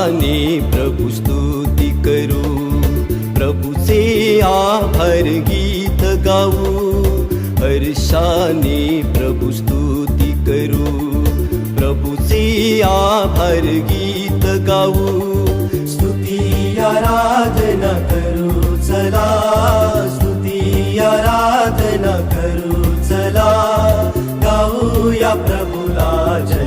हर्षाने प्रभु स्तुती करू, प्रभुचे आभार गीत गाऊ, हर्षाने प्रभु स्तुती करू, प्रभुचे आभार गीत गाऊ. स्तुती आराधना करू चला, स्तुती आराधना करू चला, गाऊया प्रभुला जय.